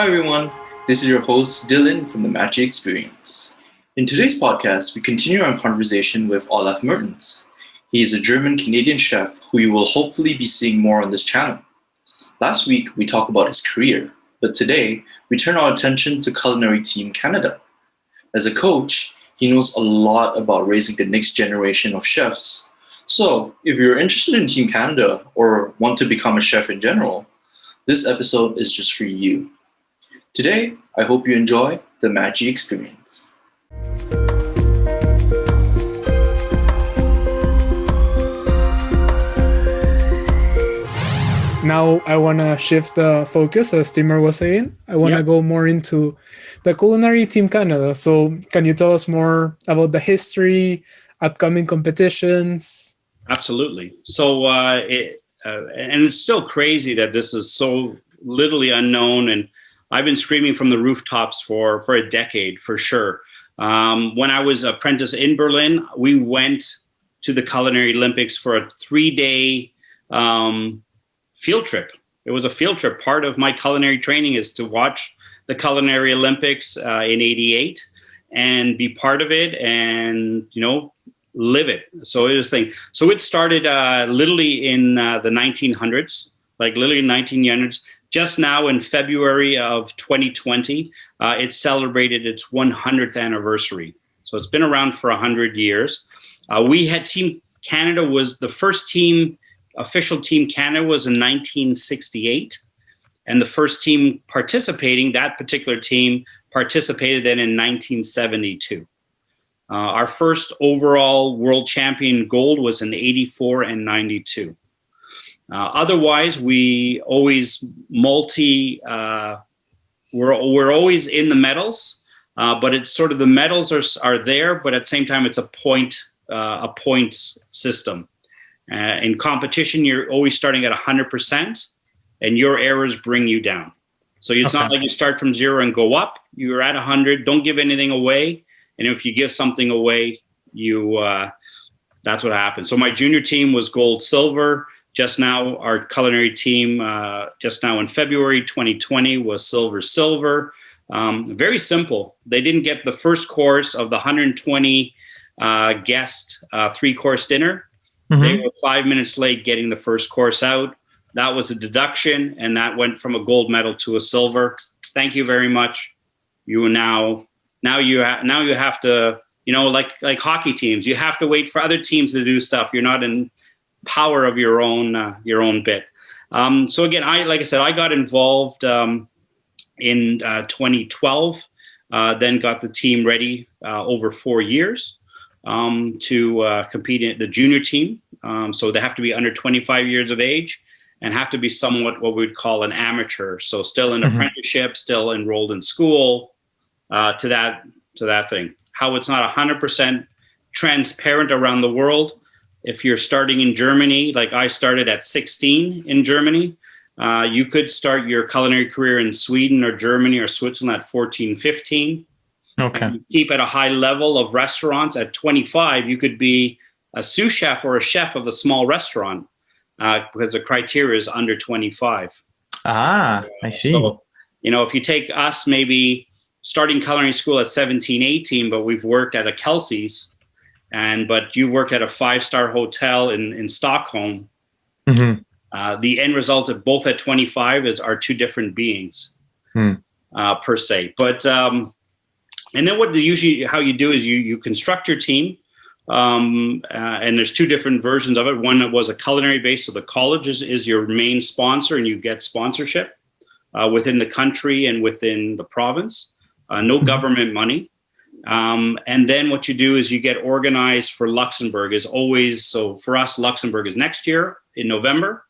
Hi everyone, this is your host Dylan from the Matchii Experience. In today's podcast, we continue our conversation with Olaf Mertens. He is a German-Canadian chef who you will hopefully be seeing more on this channel. Last week, we talked about his career, but today, we turn our attention to Culinary Team Canada. As a coach, he knows a lot about raising the next generation of chefs. So, if you're interested in Team Canada or want to become a chef in general, this episode is just for you. Today, I hope you enjoy the Matchii Experience. Now I want to shift the focus, as Timur was saying. I want to go more into the Culinary Team Canada. So can you tell us more about the history, upcoming competitions? Absolutely. So, and it's still crazy that this is so little unknown, and I've been screaming from the rooftops for a decade, for sure. When I was apprentice in Berlin, we went to the Culinary Olympics for a 3-day field trip. It was a field trip. Part of my culinary training is to watch the Culinary Olympics in '88 and be part of it and, live it. So it was thing. So it started literally in the 1900s, like literally 1900s. Just now in February of 2020, it celebrated its 100th anniversary. So it's been around for 100 years. We had Team Canada was the first team, official Team Canada was in 1968. And the first team participating, that particular team participated then in 1972. Our first overall world champion gold was in 84 and 92. Otherwise, we always we're always in the medals, but it's sort of the medals are there, but at the same time, it's a points system. In competition, you're always starting at 100%, and your errors bring you down. So it's not like you start from 0 and go up. You're at 100. Don't give anything away, and if you give something away, that's what happens. So my junior team was gold, silver. Just now, our culinary team, just now in February 2020, was silver. Very simple. They didn't get the first course of the 120 guest 3-course dinner. Mm-hmm. They were 5 minutes late getting the first course out. That was a deduction, and that went from a gold medal to a silver. Thank you very much. You now you have to, like hockey teams, you have to wait for other teams to do stuff. You're not in power of your own bit. So again, like I said, I got involved in 2012, then got the team ready over 4 years to compete in the junior team. So they have to be under 25 years of age and have to be somewhat what we would call an amateur. So still in apprenticeship, still enrolled in school, to that thing. How it's not 100% transparent around the world. If you're starting in Germany, like I started at 16 in Germany, you could start your culinary career in Sweden or Germany or Switzerland at 14, 15. Okay. You keep at a high level of restaurants at 25, you could be a sous chef or a chef of a small restaurant because the criteria is under 25. I see. So, if you take us maybe starting culinary school at 17, 18, but we've worked at a Kelsey's, but you work at a 5-star hotel in Stockholm. Mm-hmm. The end result of both at 25 are two different beings per se. But and then how you do is you construct your team, and there's two different versions of it. One that was a culinary base, so the college is your main sponsor, and you get sponsorship within the country and within the province. No government money. And then what you do is you get organized for Luxembourg is always, so for us, Luxembourg is next year in November.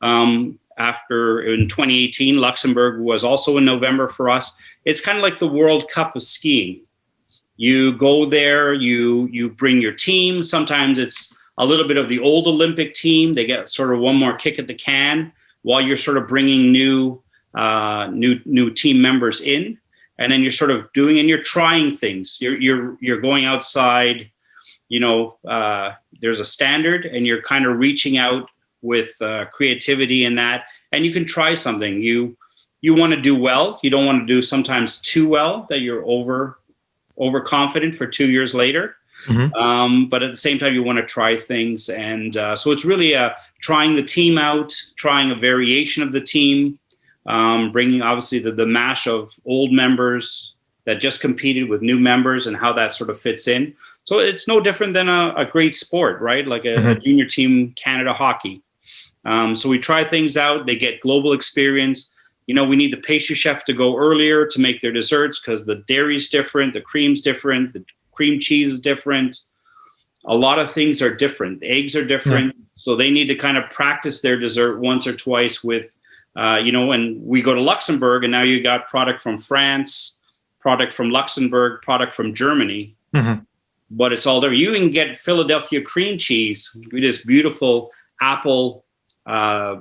After in 2018, Luxembourg was also in November for us. It's kind of like the World Cup of skiing. You go there, you bring your team. Sometimes it's a little bit of the old Olympic team. They get sort of one more kick at the can while you're sort of bringing new team members in. And then you're sort of doing, and you're trying things. You're going outside. There's a standard, and you're kind of reaching out with creativity in that, and you can try something. you want to do well. You don't want to do sometimes too well that you're overconfident for 2 years later. But at the same time, you want to try things. And so it's really trying the team out, trying a variation of the team, bringing obviously the mash of old members that just competed with new members and how that sort of fits in. So it's no different than a great sport, right? Like a junior team Canada hockey. So we try things out. They get global experience. You know, we need the pastry chef to go earlier to make their desserts because the dairy's different, the cream's different, the cream cheese is different. A lot of things are different. The eggs are different. So they need to kind of practice their dessert once or twice with, and we go to Luxembourg and now you got product from France, product from Luxembourg, product from Germany. But it's all there. You can get Philadelphia cream cheese, this beautiful apple,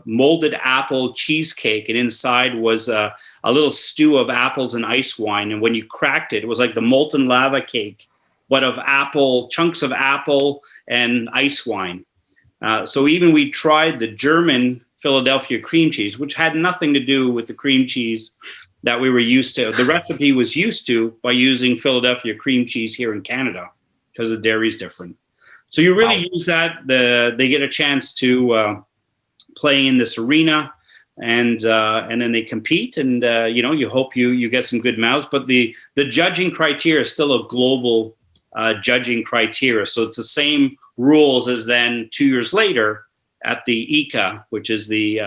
molded apple cheesecake, and inside was a little stew of apples and ice wine. And when you cracked it, it was like the molten lava cake, but of chunks of apple and ice wine. So even we tried the German Philadelphia cream cheese, which had nothing to do with the cream cheese that we were used to. The recipe was used to by using Philadelphia cream cheese here in Canada because the dairy is different. So you really use that. They get a chance to play in this arena, and then they compete, and you hope you get some good mouths. But the judging criteria is still a global judging criteria, so it's the same rules as then 2 years later at the ICA, which is the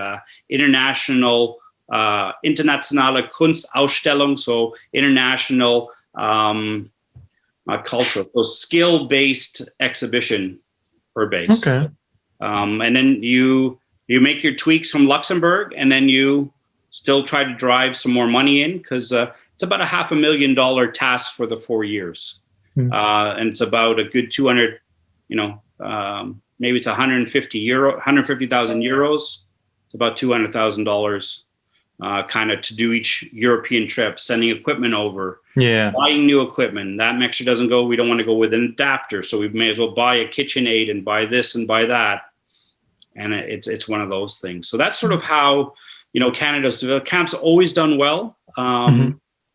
Internationale Kunstausstellung, so international cultural, so skill-based exhibition per base. Okay. And then you make your tweaks from Luxembourg, and then you still try to drive some more money in because it's about a $500,000 task for the 4 years. And it's about a good 200, maybe it's 150,000 euros. It's about $200,000 kind of to do each European trip, sending equipment over, buying new equipment. That mixer doesn't go. We don't want to go with an adapter. So we may as well buy a KitchenAid and buy this and buy that. And it's one of those things. So that's sort of how, Canada's developed. Camp's always done well.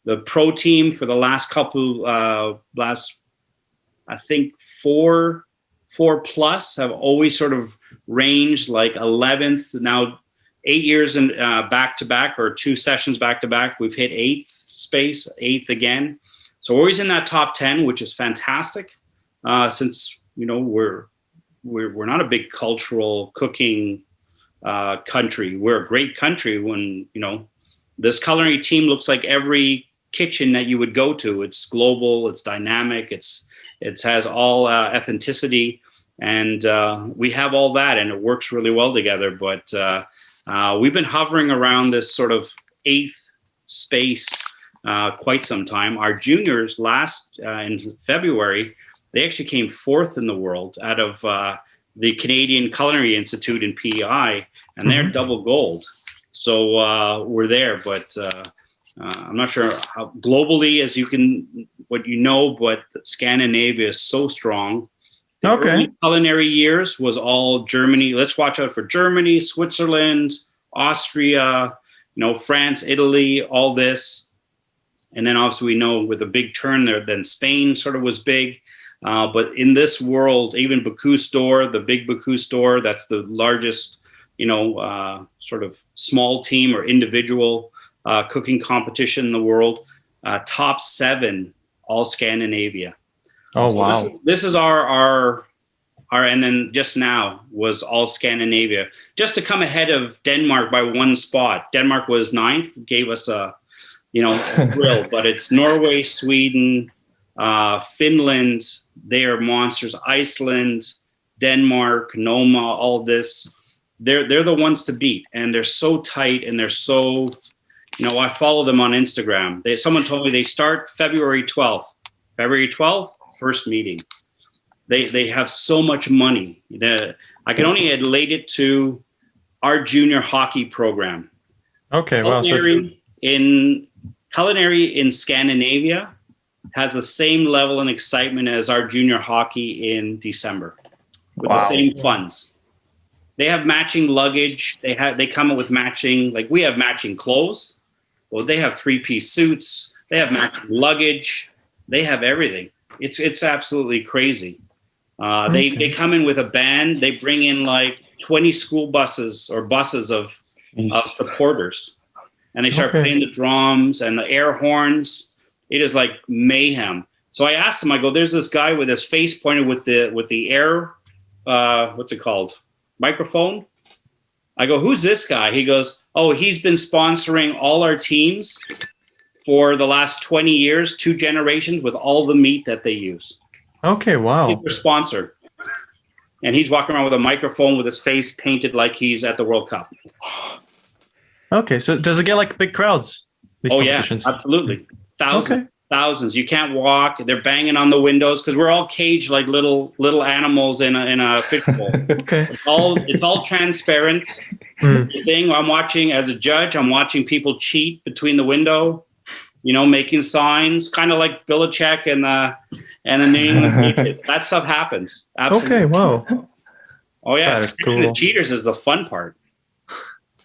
The pro team for the last I think four plus have always sort of ranged like 11th. Now 8 years in back to back, or 2 sessions back to back, we've hit 8th again. So we're always in that top 10, which is fantastic. Since we're not a big cultural cooking country. We're a great country when this culinary team looks like every kitchen that you would go to. It's global, it's dynamic, it has all authenticity, and we have all that, and it works really well together. But we've been hovering around this sort of 8th space quite some time. Our juniors last in February, they actually came 4th in the world out of the Canadian Culinary Institute in PEI, and they're double gold. So we're there, but I'm not sure how globally but Scandinavia is so strong. The early culinary years was all Germany. Let's watch out for Germany, Switzerland, Austria, France, Italy, all this. And then obviously we know with a big turn there, then Spain sort of was big. But in this world, even Bocuse d'Or, the big Bocuse d'Or, that's the largest, sort of small team or individual cooking competition in the world. Top 7, all Scandinavia. Oh, so wow. This is our, and then just now was all Scandinavia, just to come ahead of Denmark by 1 spot. Denmark was 9th, gave us a thrill, but it's Norway, Sweden, Finland, they are monsters. Iceland, Denmark, Noma, all this. They're the ones to beat, and they're so tight, and they're so, I follow them on Instagram. Someone told me they start February 12th. February 12th, first meeting. They have so much money. I can only relate it to our junior hockey program. Okay, wow. Culinary in Scandinavia has the same level and excitement as our junior hockey in December, with the same funds. They have matching luggage. They come up with matching, like we have matching clothes. Well, they have 3-piece suits. They have matching luggage. They have everything. It's absolutely crazy. They come in with a band. They bring in like 20 school buses or buses of supporters, and they start playing the drums and the air horns. It is like mayhem. So I asked him, I go, there's this guy with his face pointed with the air, what's it called? Microphone. I go, who's this guy? He goes, oh, he's been sponsoring all our teams for the last 20 years, 2 generations, with all the meat that they use. Okay, wow. He's their sponsor. And he's walking around with a microphone with his face painted like he's at the World Cup. Okay, so does it get like big crowds, these competitions? Yeah, absolutely. Thousands. You can't walk. They're banging on the windows because we're all caged like little animals in a fishbowl. Okay. It's all transparent. The thing I'm watching as a judge, I'm watching people cheat between the window, making signs, kind of like Belichick and the New England Patriots. That stuff happens. Absolutely. Okay, wow. Oh yeah, That is cool. The cheaters is the fun part.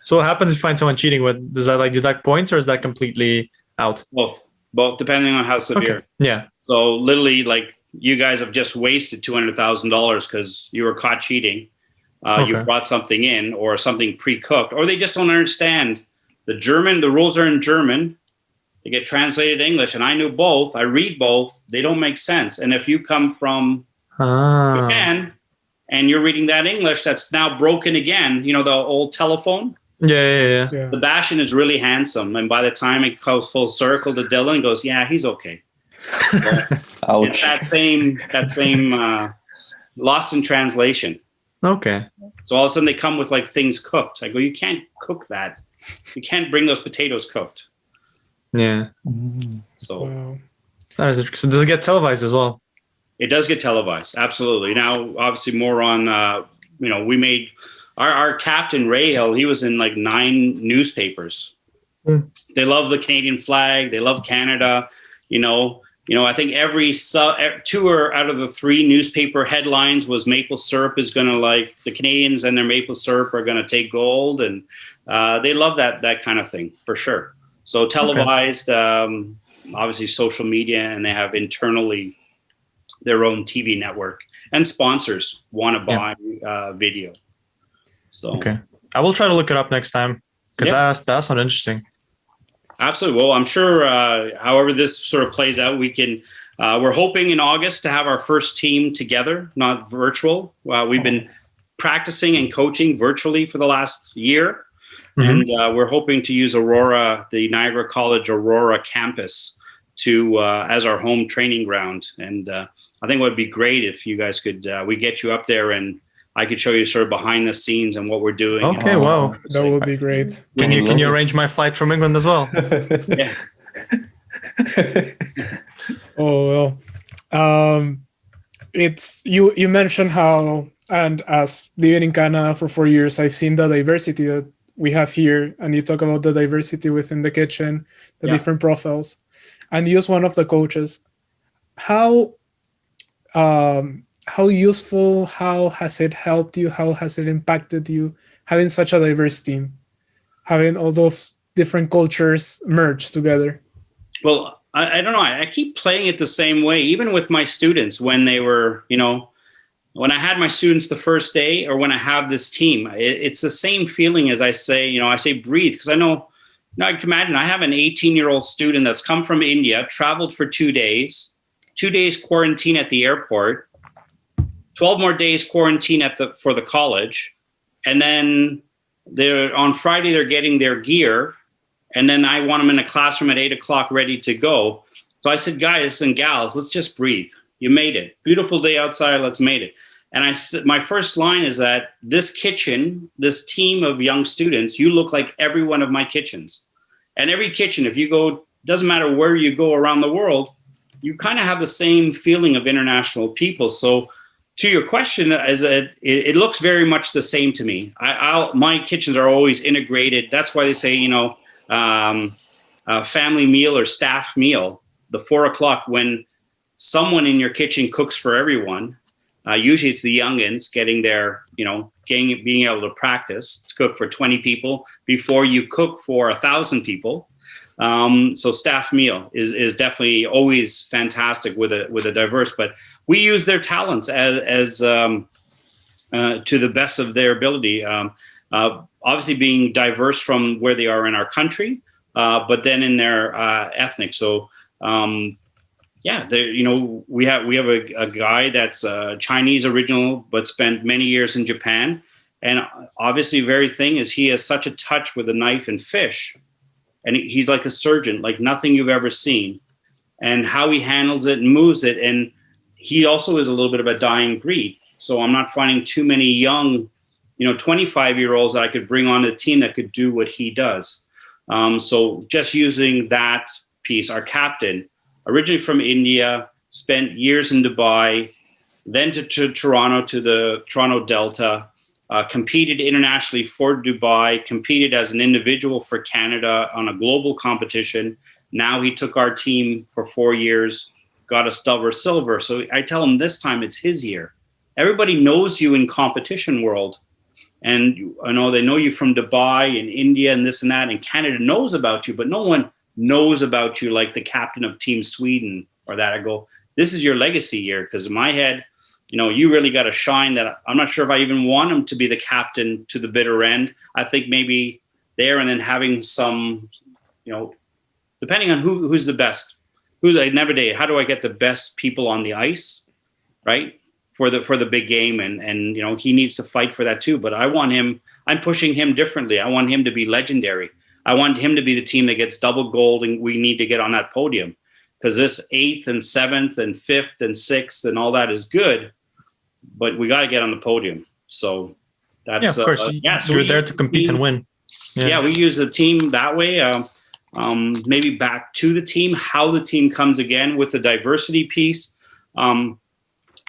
So what happens if you find someone cheating? What does that deduct points, or is that completely out? Both, depending on how severe. Okay. Yeah. So literally, like, you guys have just wasted $200,000 because you were caught cheating. You brought something in or something pre-cooked, or they just don't understand the rules are in German. They get translated to English, and I knew both. I read both. They don't make sense. And if you come from Japan and you're reading that English that's now broken again, the old telephone. Yeah. Sebastian is really handsome, and by the time it goes full circle to Dylan, goes, yeah, he's okay. So it's that same lost in translation. Okay. So all of a sudden they come with like things cooked. I go, you can't cook that. You can't bring those potatoes cooked. Yeah. So Wow. That is interesting. So does it get televised as well? it does get televised. Absolutely. Now, obviously more on, we made our captain Ray Hill. He was in like 9 newspapers. They love the Canadian flag. They love Canada. I think every 2 or out of the 3 newspaper headlines was maple syrup is going to the Canadians and their maple syrup are going to take gold. And they love that kind of thing for sure. So televised, obviously social media, and they have internally their own TV network, and sponsors want to buy video. So I will try to look it up next time because that's not interesting. Absolutely. Well, I'm sure however this sort of plays out, we can, we're hoping in August to have our first team together, not virtual. We've been practicing and coaching virtually for the last year. And we're hoping to use Aurora, the Niagara College Aurora campus as our home training ground. And I think it would be great if you guys could, we get you up there and I could show you sort of behind the scenes and what we're doing. Okay, wow. That would be great. Can you arrange my flight from England as well? Yeah. Oh, well. It's you mentioned how, and as living in Canada for 4 years, I've seen the diversity that we have here, and you talk about the diversity within the kitchen, the different profiles, and you as one of the coaches. How useful, how has it helped you, how has it impacted you, having such a diverse team, having all those different cultures merged together? Well, I don't know. I keep playing it the same way, even with my students when they were, when I had my students the first day or when I have this team, it's the same feeling as I say, I say breathe, because I know, I can imagine I have an 18-year-old student that's come from India, traveled for 2 days, 2 days quarantine at the airport, 12 more days quarantine for the college. And then on Friday, they're getting their gear. And then I want them in a classroom at 8:00 ready to go. So I said, guys and gals, let's just breathe. You made it. Beautiful day outside. Let's make it. And my first line is that this kitchen, this team of young students, you look like every one of my kitchens. And every kitchen, if you go, doesn't matter where you go around the world, you kind of have the same feeling of international people. So to your question, it looks very much the same to me. My kitchens are always integrated. That's why they say, family meal or staff meal, the 4:00 when someone in your kitchen cooks for everyone. Usually it's the youngins getting their, being able to practice to cook for 20 people before you cook for 1,000 people. So staff meal is definitely always fantastic with a diverse, but we use their talents as to the best of their ability. Obviously being diverse from where they are in our country, but then in their ethnic. So we have a guy that's Chinese original, but spent many years in Japan. And obviously, very thing is he has such a touch with a knife and fish, and he's like a surgeon, like nothing you've ever seen, and how he handles it and moves it. And he also is a little bit of a dying breed. So I'm not finding too many young, 25-year-olds that I could bring on the team that could do what he does. So just using that piece, our captain, originally from India, spent years in Dubai, then to Toronto, to the Toronto Delta, competed internationally for Dubai, competed as an individual for Canada on a global competition. Now he took our team for 4 years, got a silver. So I tell him this time it's his year. Everybody knows you in competition world. And they know you from Dubai and India and this and that, and Canada knows about you, but no one knows about you like the captain of Team Sweden or that. I go, this is your legacy year, because in my head, you really got to shine. That I'm not sure if I even want him to be the captain to the bitter end. I think maybe there, and then having some, depending on who's the best, how do I get the best people on the ice, right? For the big game, and he needs to fight for that too. But I'm pushing him differently. I want him to be legendary. I want him to be the team that gets double gold, and we need to get on that podium, because this 8th and 7th and 5th and 6th and all that is good, but we got to get on the podium. So that's of course. So you're there to compete and win. Yeah, we use the team that way. Maybe back to the team, how the team comes again with the diversity piece.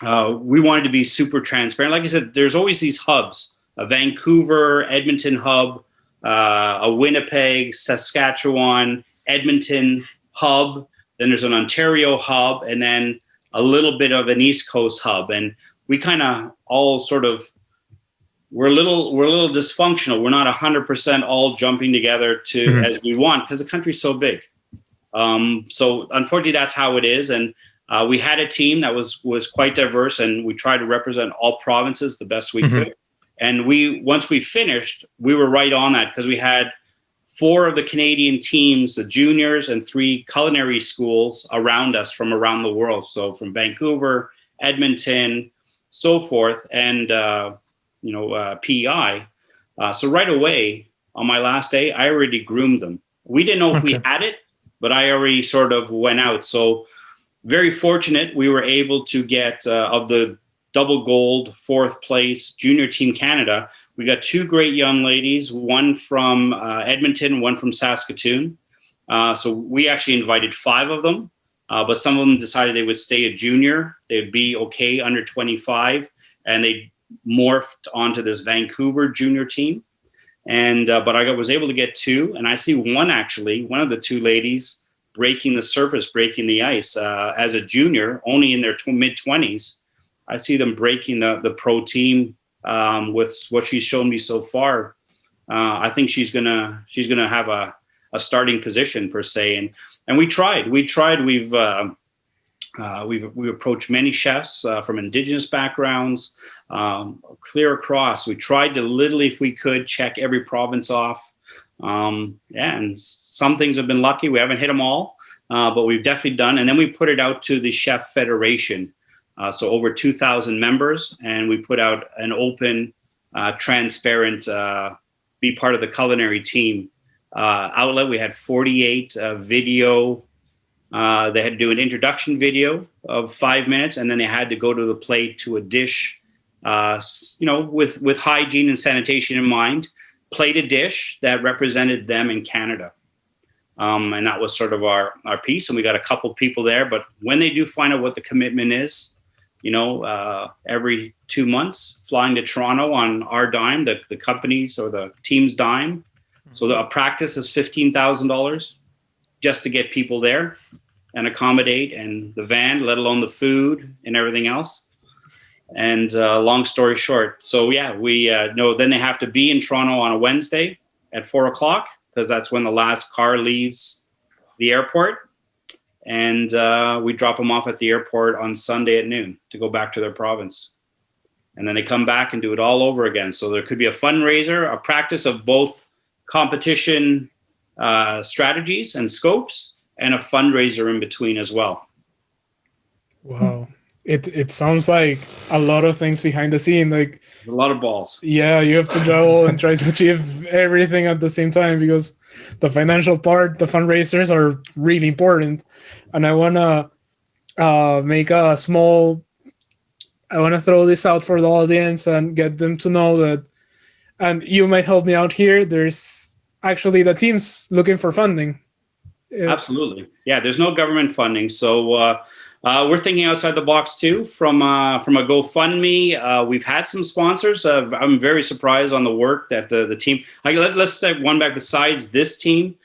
We wanted to be super transparent. Like I said, there's always these hubs: a Vancouver, Edmonton hub, a Winnipeg, Saskatchewan, Edmonton hub. Then there's an Ontario hub, and then a little bit of an East Coast hub. And we kind of all we're a little dysfunctional. We're not 100% all jumping together as we want, because the country's so big. So unfortunately, that's how it is. And we had a team that was quite diverse, and we tried to represent all provinces the best we could. And once we finished, we were right on that, because we had 4 of the Canadian teams, the juniors, and 3 culinary schools around us from around the world. So from Vancouver, Edmonton, so forth, and PEI. So right away on my last day, I already groomed them. We didn't know if we had it, but I already sort of went out. So very fortunate, we were able to get of the double gold 4th place Junior Team Canada. We got 2 great young ladies, one from Edmonton, one from Saskatoon. So we actually invited 5 of them, but some of them decided they would stay a junior. They'd be okay under 25, and they morphed onto this Vancouver junior team. And but I was able to get 2, and I see one of the 2 ladies breaking the surface, breaking the ice as a junior, only in their mid-20s. I see them breaking the pro team with what she's shown me so far. I think she's gonna have a starting position per se. And we tried. We've approached many chefs from Indigenous backgrounds, clear across. We tried to literally, if we could, check every province off. And some things have been lucky. We haven't hit them all, but we've definitely done. And then we put it out to the Chef Federation. So over 2,000 members, and we put out an open, transparent, be part of the culinary team outlet. We had 48 video. They had to do an introduction video of 5 minutes, and then they had to go to the plate to a dish, with hygiene and sanitation in mind, plate a dish that represented them in Canada. And that was sort of our piece. And we got a couple people there, but when they do find out what the commitment is, every 2 months, flying to Toronto on our dime, the company's or the team's dime. So a practice is $15,000 just to get people there and accommodate, and the van, let alone the food and everything else. And long story short, so yeah, we know then they have to be in Toronto on a Wednesday at 4:00, because that's when the last car leaves the airport, and we drop them off at the airport on Sunday at noon to go back to their province. And then they come back and do it all over again. So there could be a fundraiser, a practice of both competition strategies and scopes, and a fundraiser in between as well. Wow. It sounds like a lot of things behind the scene. Like A lot of balls. Yeah, you have to juggle and try to achieve everything at the same time, because the financial part, the fundraisers are really important. And I want to make a small, I want to throw this out for the audience and get them to know that, and you might help me out here, there's actually the team's looking for funding. Absolutely. Yeah, there's no government funding. So we're thinking outside the box too. From a GoFundMe, we've had some sponsors. I'm very surprised on the work that the team. Let's step one back. Besides this team,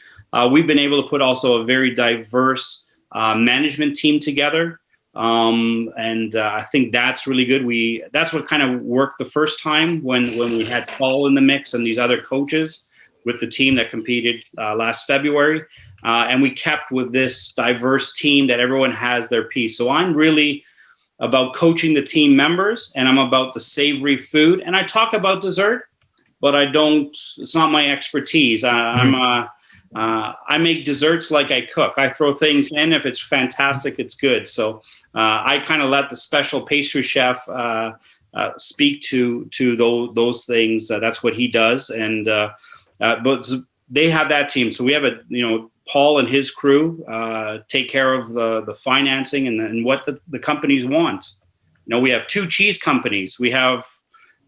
we've been able to put also a very diverse management team together, and I think that's really good. That's what kind of worked the first time when we had Paul in the mix and these other coaches with the team that competed last February. And we kept with this diverse team that everyone has their piece. So I'm really about coaching the team members, and I'm about the savory food. And I talk about dessert, but it's not my expertise. I make desserts like I cook. I throw things in. If it's fantastic, it's good. So I kind of let the special pastry chef speak to those things. That's what he does. And but they have that team. So we have Paul and his crew take care of the financing and what the companies want. We have 2 cheese companies. We have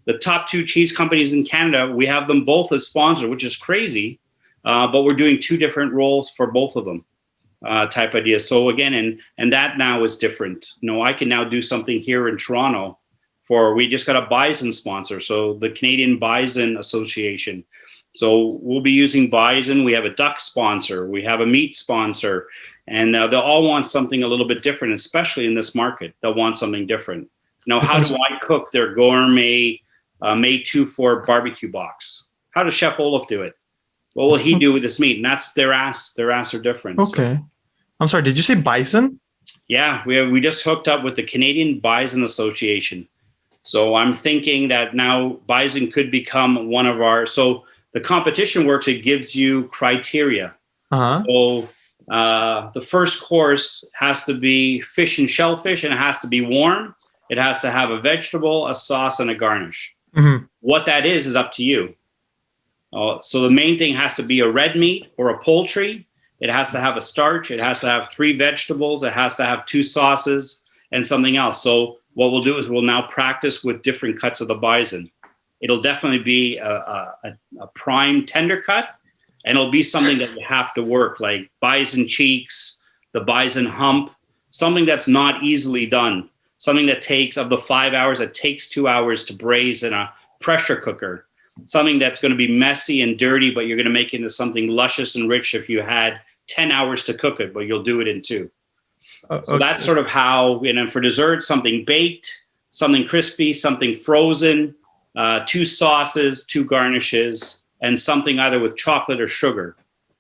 the top 2 cheese companies in Canada. We have them both as sponsors, which is crazy. But we're doing 2 different roles for both of them type idea. So again, and that now is different. I can now do something here in Toronto we just got a bison sponsor. So the Canadian Bison Association. So we'll be using bison. We have a duck sponsor. We have a meat sponsor. And they'll all want something a little bit different, especially in this market. They'll want something different. How do I cook their gourmet May 2-4 barbecue box? How does Chef Olaf do it? What will he do with this meat? And that's their asks are different. Okay. I'm sorry, did you say bison? Yeah, we just hooked up with the Canadian Bison Association. So I'm thinking that now bison could become one of our... So the competition works, it gives you criteria. Uh-huh. So the first course has to be fish and shellfish, and it has to be warm. It has to have a vegetable, a sauce, and a garnish. Mm-hmm. What that is up to you. So the main thing has to be a red meat or a poultry. It has to have a starch. It has to have 3 vegetables. It has to have 2 sauces and something else. So what we'll do is we'll now practice with different cuts of the bison. It'll definitely be a prime tender cut, and it'll be something that you have to work, like bison cheeks, the bison hump, something that's not easily done, something that takes, of the 5 hours, it takes 2 hours to braise in a pressure cooker, something that's going to be messy and dirty, but you're going to make it into something luscious and rich if you had 10 hours to cook it, but you'll do it in 2. So that's sort of how, for dessert, something baked, something crispy, something frozen, 2 sauces, 2 garnishes, and something either with chocolate or sugar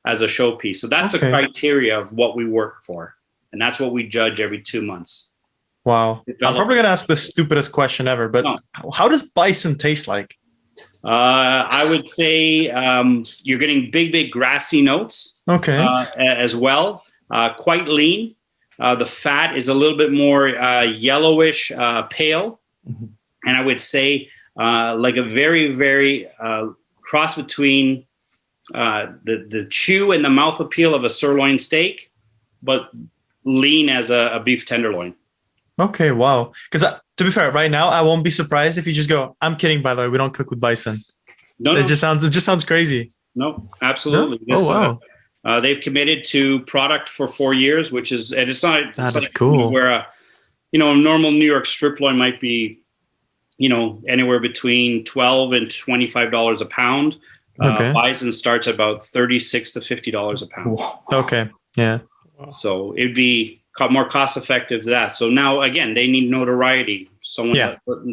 as a showpiece. So that's the criteria of what we work for. And that's what we judge every 2 months. Wow. I'm probably going to ask the stupidest question ever, but how does bison taste like? I would say you're getting big grassy notes as well. Quite lean. The fat is a little bit more yellowish, pale. Mm-hmm. And I would say like a very, very cross between the chew and the mouth appeal of a sirloin steak, but lean as a beef tenderloin. Okay, wow. Because to be fair, right now, I won't be surprised if you just go, I'm kidding, by the way, we don't cook with bison. No. It just sounds crazy. No, absolutely. No? Oh, wow. They've committed to product for 4 years, which is, and it's not, that's cool. Where a normal New York strip loin might be, anywhere between $12 and $25 a pound. Bison starts about $36 to $50 a pound. Okay. Yeah. So it'd be more cost effective than that. So now again, they need notoriety.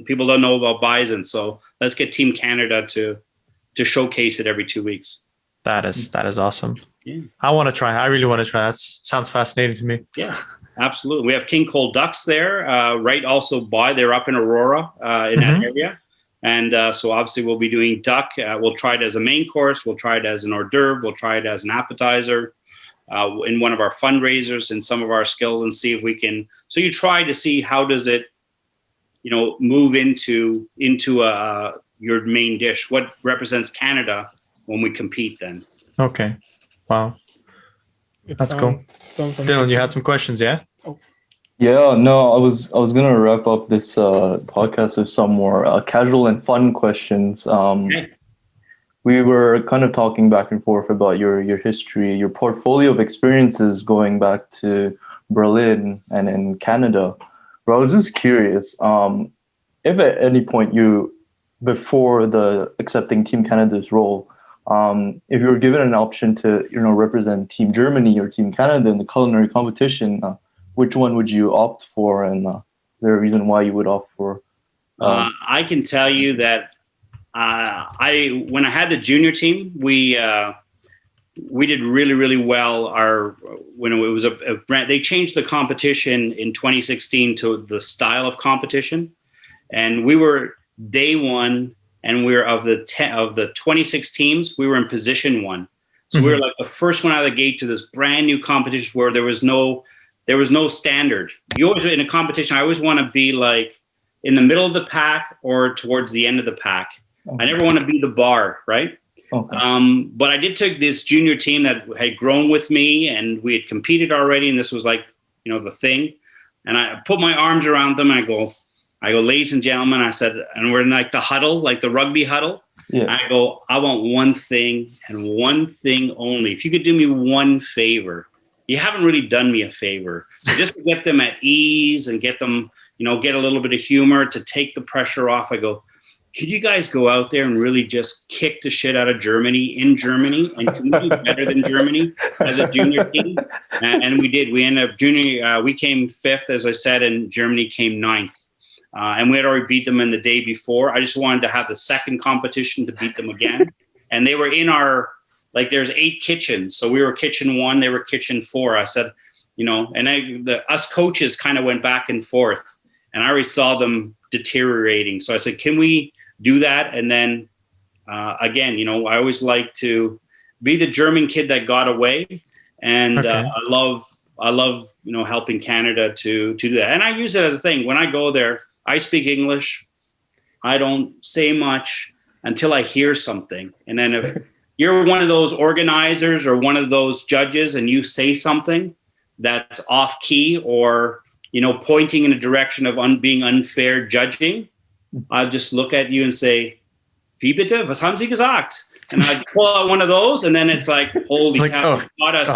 People don't know about bison. So let's get Team Canada to showcase it every 2 weeks. That is awesome. Yeah. I want to try. I really want to try. That sounds fascinating to me. Yeah, absolutely. We have King Cole ducks there, right? Also they're up in Aurora in that area. And so obviously we'll be doing duck. We'll try it as a main course. We'll try it as an hors d'oeuvre. We'll try it as an appetizer in one of our fundraisers and some of our skills, and see if we can. So you try to see how does it, move into your main dish. What represents Canada when we compete then? Okay. Wow. That's cool. Sounds Dylan, you had some questions, yeah? Oh. Yeah, no, I was gonna wrap up this podcast with some more casual and fun questions. Okay. We were kind of talking back and forth about your history, your portfolio of experiences going back to Berlin and in Canada. But I was just curious, if at any point before accepting Team Canada's role, if you were given an option to represent Team Germany or Team Canada in the culinary competition, which one would you opt for, and is there a reason why you would opt for? I can tell you that when I had the junior team, we did really, really well. When it was a brand, they changed the competition in 2016 to the style of competition, and we were day one, and we were of the 26 teams, we were in position one. So we were like the first one out of the gate to this brand new competition where there was no standard. You always, in a competition, I always want to be like in the middle of the pack or towards the end of the pack. Okay. I never want to be the bar, right? Okay. But I did take this junior team that had grown with me, and we had competed already, and this was like, the thing. And I put my arms around them, and I go, ladies and gentlemen, I said, and we're in like the huddle, like the rugby huddle. Yeah. And I go, I want one thing and one thing only. If you could do me one favor, you haven't really done me a favor. So just to get them at ease and get them, get a little bit of humor to take the pressure off. I go, could you guys go out there and really just kick the shit out of Germany in Germany? And can we do better than Germany as a junior team? And we did. We ended up we came 5th, as I said, and Germany came 9th. And we had already beat them in the day before. I just wanted to have the second competition to beat them again. And they were in our, there's 8 kitchens. So we were kitchen 1, they were kitchen 4. I said, and us coaches kind of went back and forth. And I already saw them deteriorating. So I said, can we do that? And then again, I always like to be the German kid that got away. And okay. I love, helping Canada to do that. And I use it as a thing. When I go there, I speak English. I don't say much until I hear something. And then if you're one of those organizers or one of those judges and you say something that's off key or, pointing in a direction of being unfair judging, I'll just look at you and say, Wie bitte? Was haben Sie gesagt? And I pull out one of those, and then it's like, holy cow, got us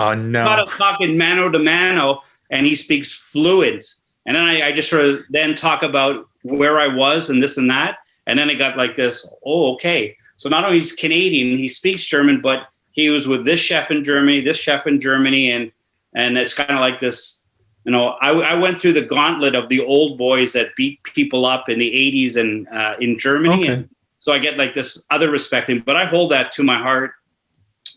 talking mano to mano, and he speaks fluent. And then I just sort of then talk about where I was and this and that. And then it got like this, okay. So not only is Canadian, he speaks German, but he was with this chef in Germany, and it's kind of like this, I went through the gauntlet of the old boys that beat people up in the 80s and in Germany. Okay. And so I get like this other respecting, but I hold that to my heart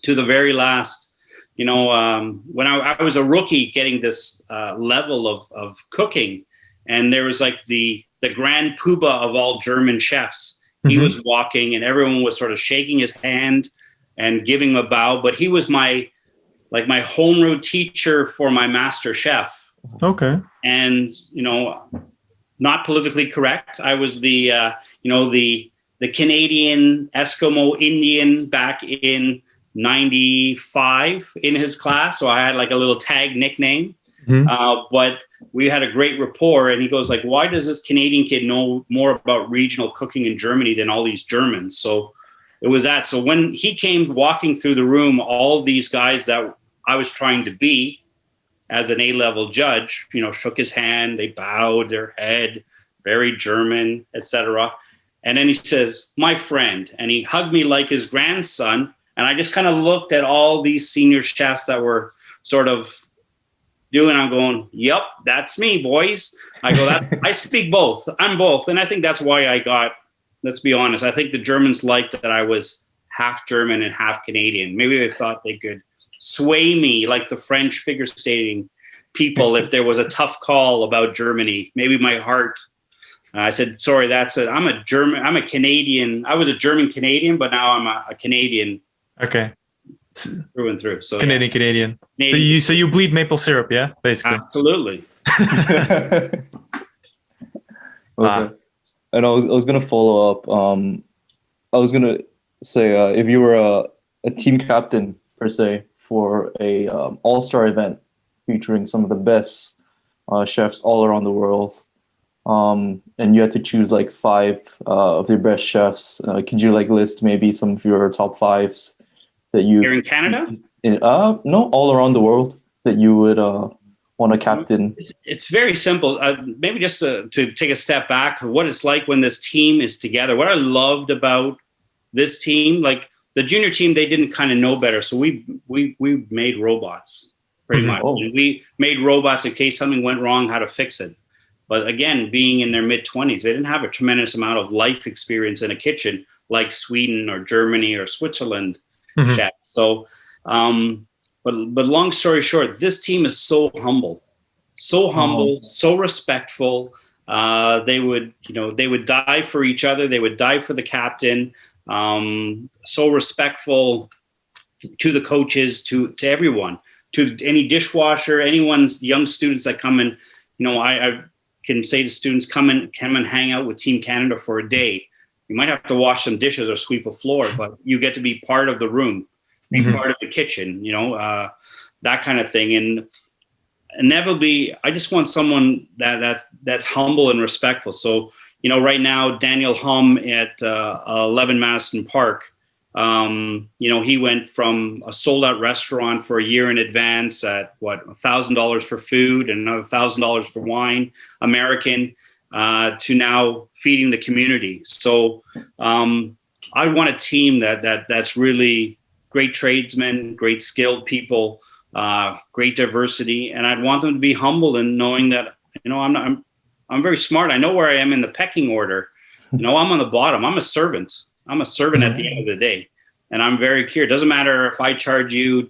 to the very last. When I was a rookie getting this level of cooking, and there was like the grand poobah of all German chefs. Mm-hmm. He was walking and everyone was sort of shaking his hand and giving him a bow, but he was my homeroom teacher for my master chef. Okay. And, not politically correct. I was the Canadian Eskimo Indian back in 95 in his class. So I had like a little tag nickname, but we had a great rapport. And he goes like, why does this Canadian kid know more about regional cooking in Germany than all these Germans? So it was that. So when he came walking through the room, all these guys that I was trying to be as an A-level judge, shook his hand, they bowed their head, very German, etc. And then he says, my friend, and he hugged me like his grandson. And I just kind of looked at all these senior chefs that were sort of doing, I'm going, yep, that's me, boys. I go, I speak both. I'm both. And I think that's why let's be honest, I think the Germans liked that I was half German and half Canadian. Maybe they thought they could sway me like the French figure skating people if there was a tough call about Germany. Maybe my heart. I said, sorry, that's it. I'm a Canadian. I was a German Canadian, but now I'm a Canadian. Okay. Through and through. So Canadian. So you bleed maple syrup, yeah, basically. Absolutely. Okay. And I was gonna follow up. I was gonna say if you were a team captain per se for a all-star event featuring some of the best chefs all around the world, and you had to choose like 5 of your best chefs, could you like list maybe some of your top 5s that you here in Canada? No, all around the world that you would want to captain? It's very simple. Maybe just to take a step back, what it's like when this team is together. What I loved about this team, like the junior team, they didn't kind of know better, so we made robots pretty much. Oh. We made robots in case something went wrong, how to fix it. But again, being in their mid-20s, they didn't have a tremendous amount of life experience in a kitchen like Sweden or Germany or Switzerland chefs. So, but long story short, this team is so humble, so respectful. They would die for each other. They would die for the captain. So respectful to the coaches, to everyone, to any dishwasher, anyone's young students that come in. I can say to students, come and hang out with Team Canada for a day. You might have to wash some dishes or sweep a floor, but you get to be part of the room, be part of the kitchen, that kind of thing. And inevitably, I just want someone that's humble and respectful. So, right now, Daniel Hum at 11 Madison Park, he went from a sold-out restaurant for a year in advance at $1,000 for food and another $1,000 for wine, American, to now feeding the community. So I want a team that's really great tradesmen, great skilled people, great diversity, and I'd want them to be humble and knowing that I'm very smart. I know where I am in the pecking order. I'm on the bottom. I'm a servant. I'm a servant at the end of the day. And I'm very clear. It doesn't matter if I charge you,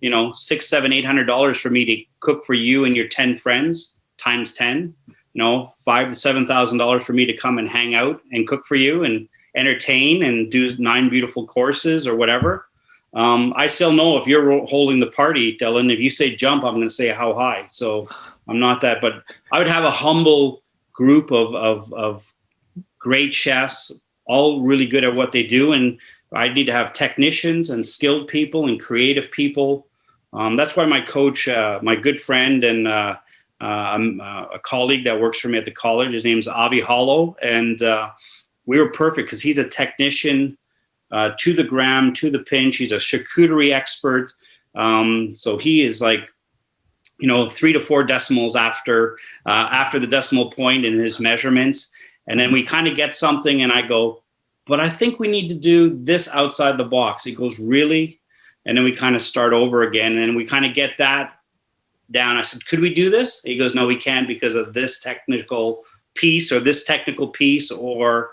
$600, $700, $800 for me to cook for you and your 10 friends times 10, $5,000 to $7,000 for me to come and hang out and cook for you and entertain and do 9 beautiful courses or whatever. I still know if you're holding the party, Dylan, if you say jump, I'm going to say how high. So I'm not that, but I would have a humble group of great chefs, all really good at what they do. And I need to have technicians and skilled people and creative people. That's why my coach, my good friend and a colleague that works for me at the college, his name's Avi Hollow. And we were perfect because he's a technician to the gram, to the pinch. He's a charcuterie expert. So he is like, 3 to 4 decimals after the decimal point in his measurements. And then we kind of get something and I go, but I think we need to do this outside the box. He goes, really? And then we kind of start over again. And then we kind of get that down. I said, could we do this? He goes, no, we can't because of this technical piece or this technical piece or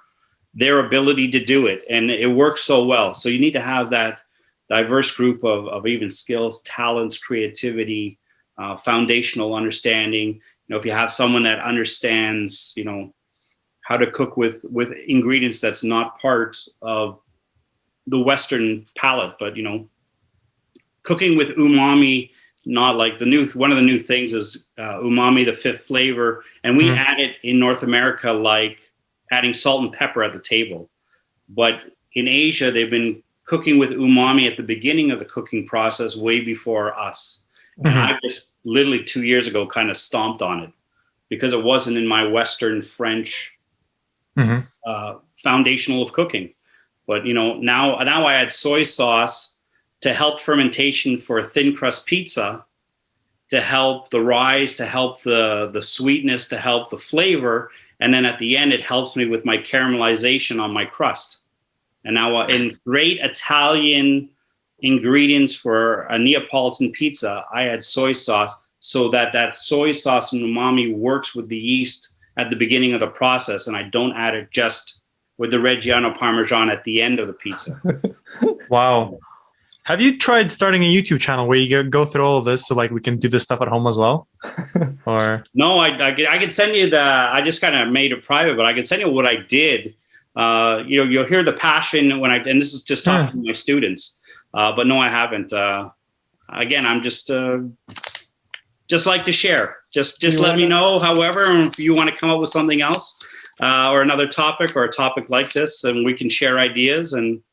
their ability to do it. And it works so well. So you need to have that diverse group of even skills, talents, creativity, foundational understanding. If you have someone that understands, how to cook with ingredients that's not part of the Western palate, but cooking with umami, not like one of the new things is umami, the 5th flavor, and we add it in North America like adding salt and pepper at the table. But in Asia, they've been cooking with umami at the beginning of the cooking process way before us. And I just literally 2 years ago kind of stomped on it because it wasn't in my Western French foundational of cooking. But now I add soy sauce to help fermentation for thin crust pizza, to help the rise, to help the sweetness, to help the flavor, and then at the end it helps me with my caramelization on my crust. And now in great Italian ingredients for a Neapolitan pizza, I add soy sauce so that soy sauce and umami works with the yeast at the beginning of the process, and I don't add it just with the Reggiano Parmesan at the end of the pizza. Wow. Have you tried starting a YouTube channel where you go through all of this so like we can do this stuff at home as well? Or no, I could send you I just kind of made it private, but I could send you what I did. You'll hear the passion when and this is just talking to my students. But no, I haven't. Again, I'm just like to share. Just let me know. However, if you want to come up with something else or another topic or a topic like this, and we can share ideas and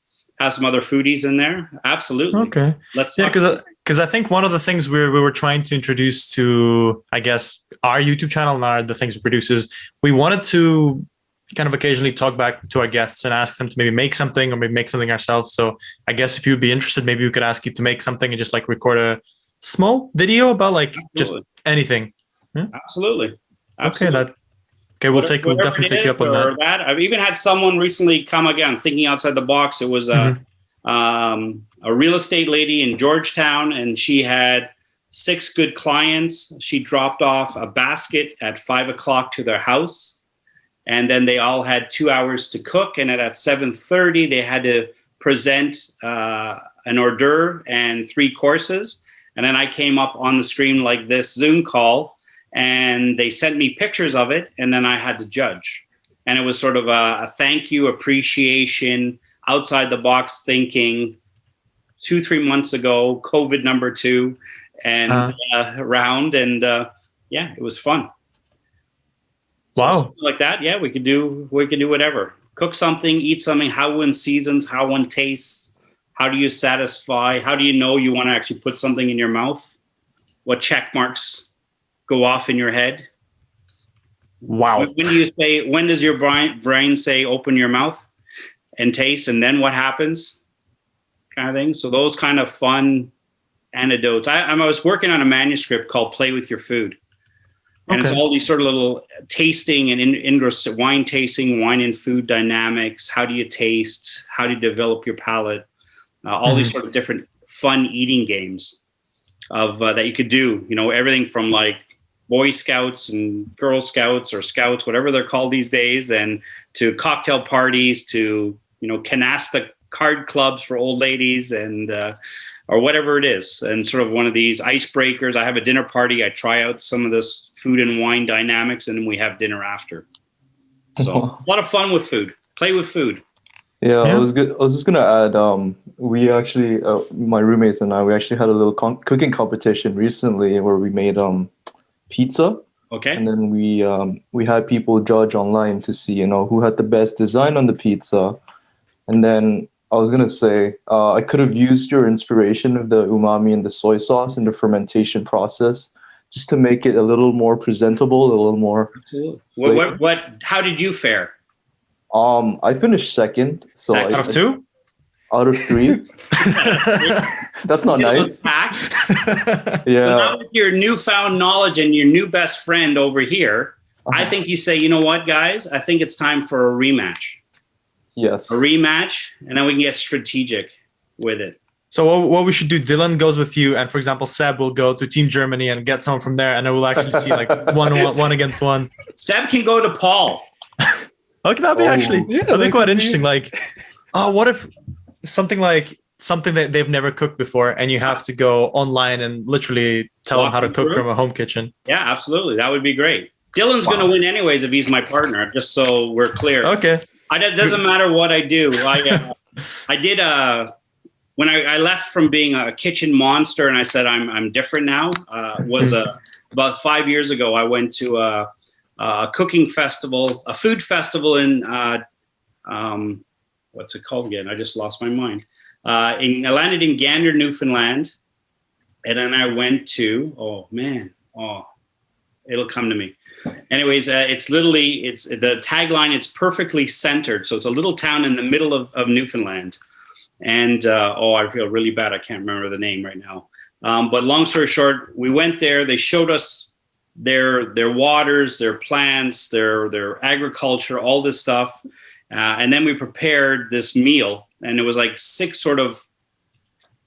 have some other foodies in there. Absolutely. Okay. Let's talk. Because I think one of the things we were trying to introduce to, I guess, our YouTube channel and the things we produce is we wanted to kind of occasionally talk back to our guests and ask them to maybe make something or maybe make something ourselves. So I guess if you'd be interested, maybe we could ask you to make something and just like record a small video about like just anything. Absolutely. Okay, we'll definitely take you up on that. I've even had someone recently come again, thinking outside the box. It was a real estate lady in Georgetown, and she had 6 good clients. She dropped off a basket at 5:00 to their house, and then they all had 2 hours to cook. And at 7:30, they had to present an hors d'oeuvre and 3 courses. And then I came up on the screen like this Zoom call, and they sent me pictures of it, and then I had to judge. And it was sort of a thank you, appreciation, outside the box thinking 2-3 months ago, COVID number 2, and round. And it was fun. So wow. Like that. Yeah, we could do whatever. Cook something, eat something, how one seasons, how one tastes. How do you satisfy? How do you know you want to actually put something in your mouth? What check marks go off in your head? Wow. When does your brain say open your mouth and taste, and then what happens? Kind of thing. So those kind of fun anecdotes. I was working on a manuscript called Play with Your Food. And it's all these sort of little tasting and wine tasting, wine and food dynamics. How do you taste? How do you develop your palate? All these sort of different fun eating games of that you could do. Everything from like Boy Scouts and Girl Scouts or Scouts, whatever they're called these days, and to cocktail parties, to canasta card clubs for old ladies, and or whatever it is, and sort of one of these icebreakers. I have a dinner party. I try out some of this food and wine dynamics, and then we have dinner after. So a lot of fun with food. Play with food. Yeah, I was just gonna add. We actually, my roommates and I, we actually had a little cooking competition recently where we made pizza. Okay. And then we had people judge online to see who had the best design on the pizza. And then I was gonna say I could have used your inspiration of the umami and the soy sauce in the fermentation process just to make it a little more presentable, a little more. What? How did you fare? I finished second. So out of 2? Out of 3. That's not nice. Yeah. But now with your newfound knowledge and your new best friend over here, I think you say, you know what, guys? I think it's time for a rematch. Yes. A rematch, and then we can get strategic with it. So what we should do, Dylan goes with you, and for example, Seb will go to Team Germany and get someone from there, and then we'll actually see like one against one. Seb can go to Paul. Okay, that'd be that'd be quite interesting. Like, what if something that they've never cooked before, and you have to go online and literally tell them how to cook from a home kitchen? Yeah, absolutely. That would be great. Dylan's going to win anyways if he's my partner, just so we're clear. Okay. It doesn't matter what I do. I did when I left from being a kitchen monster and I said I'm different now. Was about 5 years ago. I went to a cooking festival, a food festival in what's it called again? I just lost my mind. I landed in Gander, Newfoundland, and then I went to it'll come to me. Anyways, it's the tagline. It's perfectly centered. So it's a little town in the middle of Newfoundland. And I feel really bad. I can't remember the name right now. But long story short, we went there. They showed us their waters, their plants, their agriculture, all this stuff. And then we prepared this meal. And it was like 6 sort of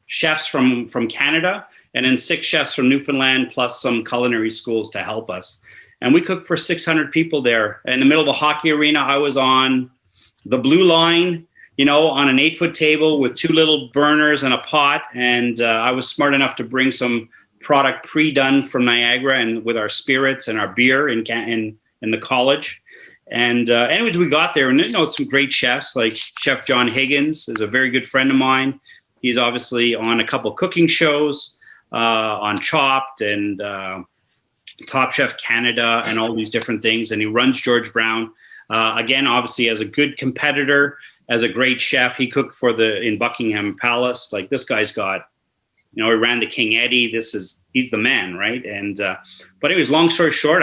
chefs from Canada, and then 6 chefs from Newfoundland, plus some culinary schools to help us. And we cooked for 600 people there. In the middle of a hockey arena, I was on the blue line on an 8-foot table with 2 little burners and a pot. And I was smart enough to bring some product pre-done from Niagara and with our spirits and our beer in the college. And anyways, we got there, and some great chefs, like Chef John Higgins is a very good friend of mine. He's obviously on a couple cooking shows, on Chopped and Top Chef Canada and all these different things. And he runs George Brown. Again, obviously as a good competitor, as a great chef, he cooked in Buckingham Palace. Like, this guy's got, he ran the King Eddie. He's the man, right? And but anyways, long story short,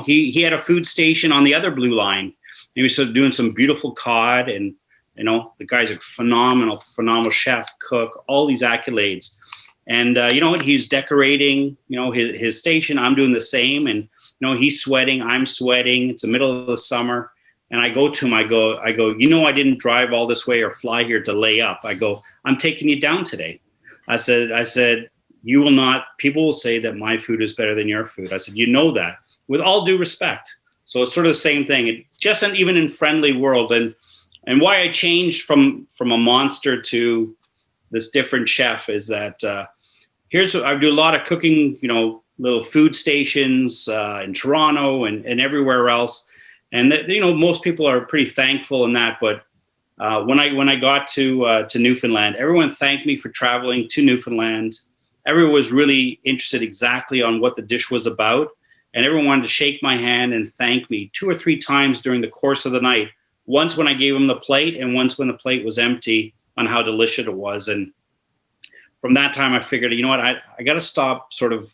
he had a food station on the other blue line. He was sort of doing some beautiful cod, and the guy's a phenomenal chef, cook, all these accolades. And he's decorating, his station. I'm doing the same, and he's sweating, I'm sweating. It's the middle of the summer. And I go to him, I go, I didn't drive all this way or fly here to lay up. I go, I'm taking you down today. I said, you will not, people will say that my food is better than your food. I said, that, with all due respect. So it's sort of the same thing, just even in friendly world. And why I changed from a monster to this different chef is that I do a lot of cooking, little food stations in Toronto and everywhere else. And that, most people are pretty thankful in that. But when I got to Newfoundland, everyone thanked me for traveling to Newfoundland. Everyone was really interested exactly on what the dish was about. And everyone wanted to shake my hand and thank me 2 or 3 times during the course of the night. Once when I gave them the plate, and once when the plate was empty, on how delicious it was. And from that time, I figured, I got to stop sort of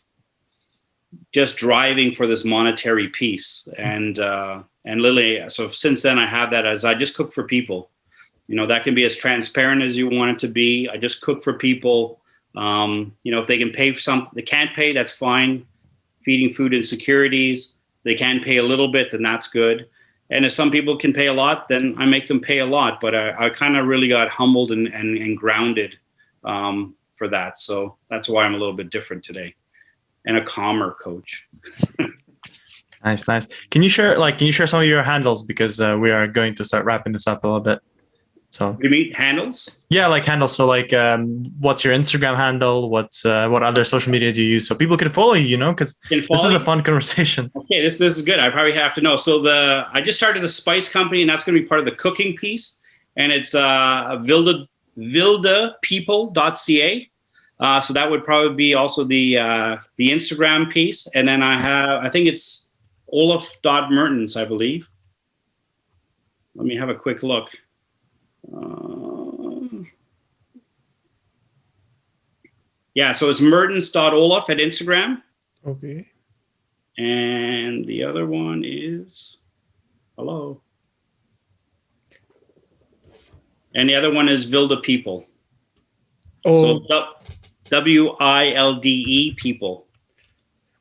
just driving for this monetary piece. And literally, so since then I have that as I just cook for people. That can be as transparent as you want it to be. I just cook for people. If they can pay for something, they can't pay, that's fine. Feeding food insecurities, they can pay a little bit, then that's good. And if some people can pay a lot, then I make them pay a lot. But I kind of really got humbled and grounded for that. So that's why I'm a little bit different today, and a calmer coach. Nice. Can you share some of your handles, because we are going to start wrapping this up a little bit. So you mean handles? Yeah, like handles. So what's your Instagram handle? What other social media do you use so people can follow you? Because this is a fun conversation. Okay, this is good. I probably have to know. So I just started a spice company, and that's going to be part of the cooking piece. And it's vildapeople.ca. So that would probably be also the Instagram piece. And then I think it's Olaf.Mertens, I believe. Let me have a quick look. So it's Mertens.Olaf at Instagram. Okay. And the other one is and the other one is Vilda People. So WILDE people.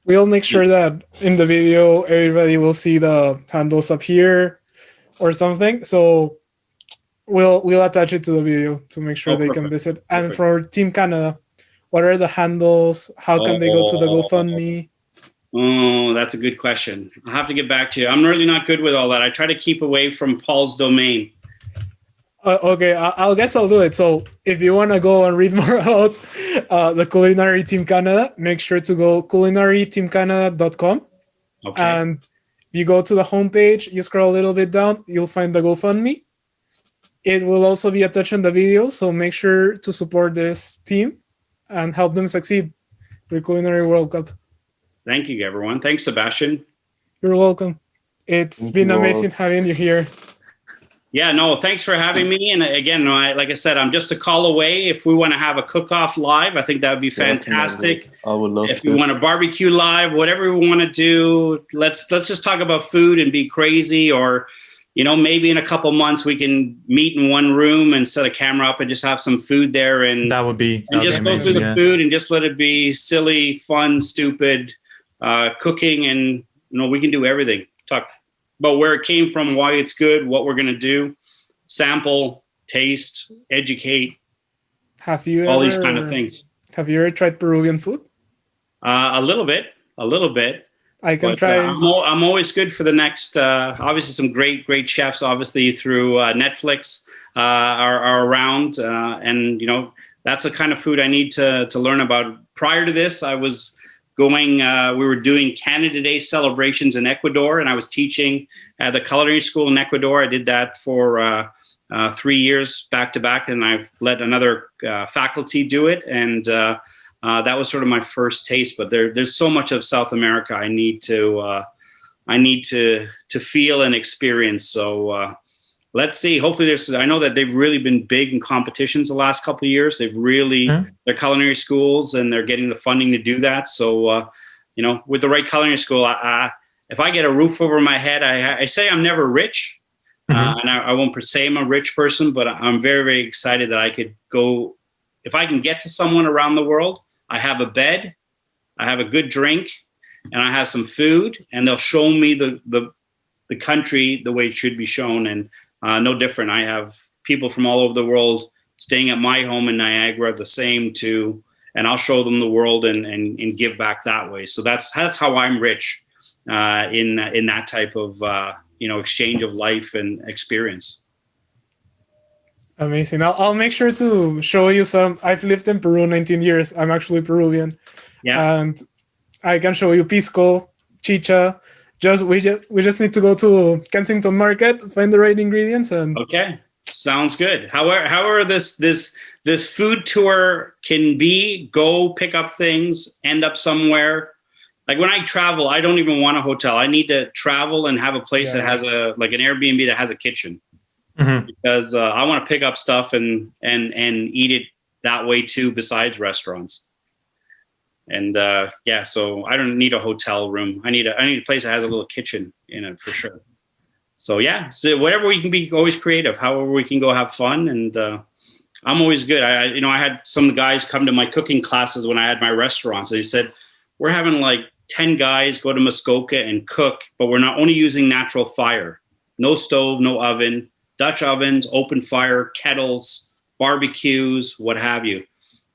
We'll make sure that in the video everybody will see the handles up here or something. So we'll attach it to the video to make sure they can visit. And for Team Canada, what are the handles? How can they go to the GoFundMe? Oh, that's a good question. I'll have to get back to you. I'm really not good with all that. I try to keep away from Paul's domain. Okay, I'll guess I'll do it. So if you want to go and read more about the Culinary Team Canada, make sure to go culinaryteamcanada.com. Okay. And if you go to the homepage, you scroll a little bit down, you'll find the GoFundMe. It will also be attached in the video, so make sure to support this team and help them succeed for Culinary World Cup. Thank you, everyone. Thanks, Sebastian. You're welcome. It's been amazing having you here. Yeah, no, thanks for having me. And again, like I said, I'm just a call away. If we want to have a cook-off live, I think that would be fantastic. I would love if you want to barbecue live, whatever we want to do, let's just talk about food and be crazy. Or, maybe in a couple months we can meet in one room and set a camera up and just have some food there. And that would be just go through the food and just let it be silly, fun, stupid cooking. And, we can do everything. Talk about where it came from, why it's good, what we're going to do, sample, taste, educate, all these kind of things. Have you ever tried Peruvian food? A little bit. I can try. I'm always good for the next, obviously some great chefs, obviously through Netflix. are around, and that's the kind of food I need to learn about. Prior to this, I was going. We were doing Canada Day celebrations in Ecuador, and I was teaching at the culinary school in Ecuador. I did that for 3 years back to back, and I've let another faculty do it, and that was sort of my first taste. But there's so much of South America I need to feel and experience. So let's see. Hopefully, I know that they've really been big in competitions the last couple of years. They've really they're culinary schools, and they're getting the funding to do that. So with the right culinary school, if I get a roof over my head, I say I'm never rich. And I won't say I'm a rich person, but I'm very, very excited that I could go. If I can get to someone around the world, I have a bed, I have a good drink, and I have some food, and they'll show me the country the way it should be shown. And no different. I have people from all over the world staying at my home in Niagara, the same too, and I'll show them the world and give back that way. So that's how I'm rich in that type of exchange of life and experience. Amazing. I'll make sure to show you some. I've lived in Peru 19 years. I'm actually Peruvian. Yeah. And I can show you pisco, chicha. We just need to go to Kensington Market, find the right ingredients, and okay, sounds good. However, this food tour can be, go pick up things, end up somewhere. Like when I travel, I don't even want a hotel. I need to travel and have a place that has an Airbnb that has a kitchen, because I want to pick up stuff and eat it that way too. Besides restaurants, and so I don't need a hotel room. I need a place that has a little kitchen in it for sure. So so whatever we can be, always creative. However we can go have fun, and I'm always good. I had some guys come to my cooking classes when I had my restaurants. They said, we're having like 10 guys go to Muskoka and cook, but we're not only using natural fire, no stove, no oven, Dutch ovens, open fire, kettles, barbecues, what have you.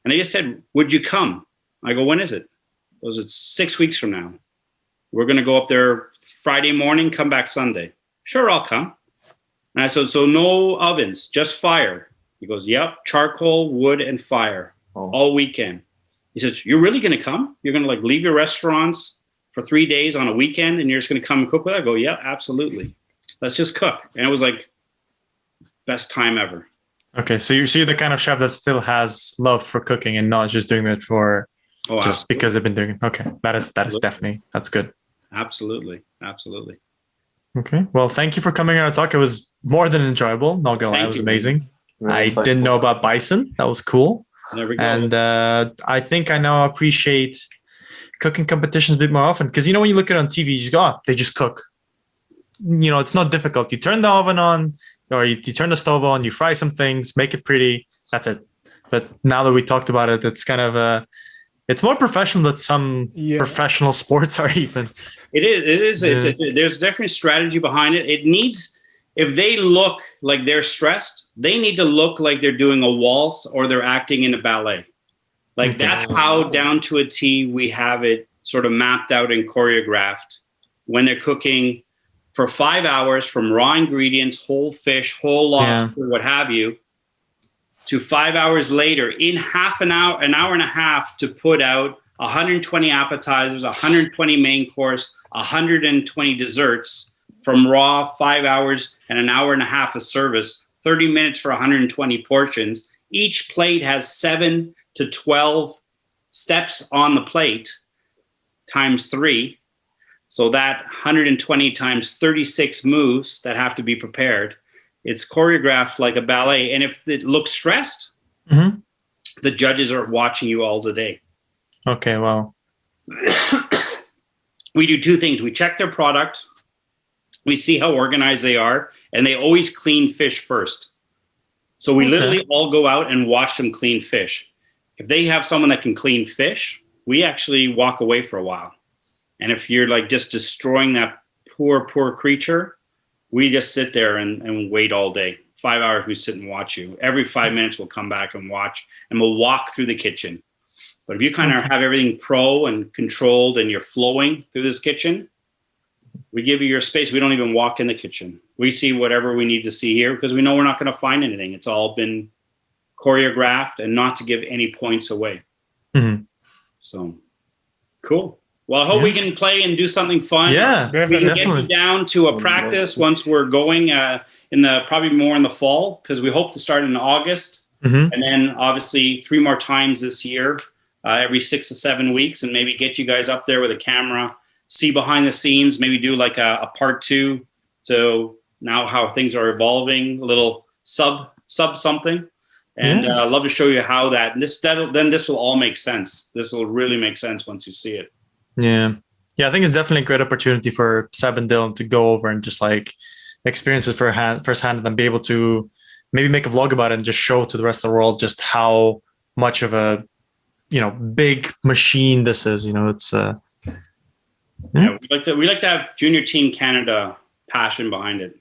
And they just said, would you come? I go, when is it? It was 6 weeks from now. We're going to go up there Friday morning, come back Sunday. Sure, I'll come. And I said, so no ovens, just fire. He goes, yep, charcoal, wood, and fire all weekend. He says, you're really going to come? You're going to leave your restaurants for 3 days on a weekend and you're just going to come and cook with us? I go, yeah, absolutely. Let's just cook. And it was best time ever. Okay. So you're the kind of chef that still has love for cooking and not just doing it for just absolutely. Because they've been doing it. Okay. That is definitely, that's good. Absolutely. Okay. Well, thank you for coming on our talk. It was more than enjoyable. Not going to lie, it was amazing. I didn't know about bison. That was cool. There we go. And I think I now appreciate cooking competitions a bit more often, because when you look at it on TV, you just go, they just cook. It's not difficult. You turn the oven on, or you turn the stove on, you fry some things, make it pretty. That's it. But now that we talked about it, it's kind of it's more professional than some professional sports are even. It is. There's definitely strategy behind it. It needs. If they look like they're stressed, they need to look like they're doing a waltz or they're acting in a ballet. That's how down to a T we have it sort of mapped out and choreographed when they're cooking for 5 hours from raw ingredients, whole fish, whole lobster, what have you, to 5 hours later in half an hour and a half to put out 120 appetizers, 120 main course, 120 desserts. From raw, 5 hours and an hour and a half of service, 30 minutes for 120 portions. Each plate has 7 to 12 steps on the plate times 3. So that 120 times 36 moves that have to be prepared. It's choreographed like a ballet. And if it looks stressed, the judges are watching you all the day. Okay, wow. We do 2 things. We check their product. We see how organized they are, and they always clean fish first. So we literally all go out and watch them clean fish. If they have someone that can clean fish, we actually walk away for a while. And if you're just destroying that poor creature, we just sit there and wait all day. 5 hours, we sit and watch you. Every 5 minutes, we'll come back and watch, and we'll walk through the kitchen. But if you kind of have everything pro and controlled and you're flowing through this kitchen, We give you your space. We don't even walk in the kitchen. We see whatever we need to see here because we know we're not going to find anything. It's all been choreographed and not to give any points away. Mm-hmm. So cool. Well, I hope we can play and do something fun. Yeah, we can get you down to a practice once we're going probably more in the fall because we hope to start in August. Mm-hmm. And then obviously 3 more times this year, every 6 to 7 weeks, and maybe get you guys up there with a camera, see behind the scenes, maybe do like a part 2 to now how things are evolving, a little sub something. And I'd love to show you how that, and this will all make sense. This will really make sense once you see it. Yeah. I think it's definitely a great opportunity for Seb and Dylan to go over and just like experience it firsthand, and then be able to maybe make a vlog about it and just show to the rest of the world just how much of a big machine this is. It's we like to have Junior Team Canada passion behind it,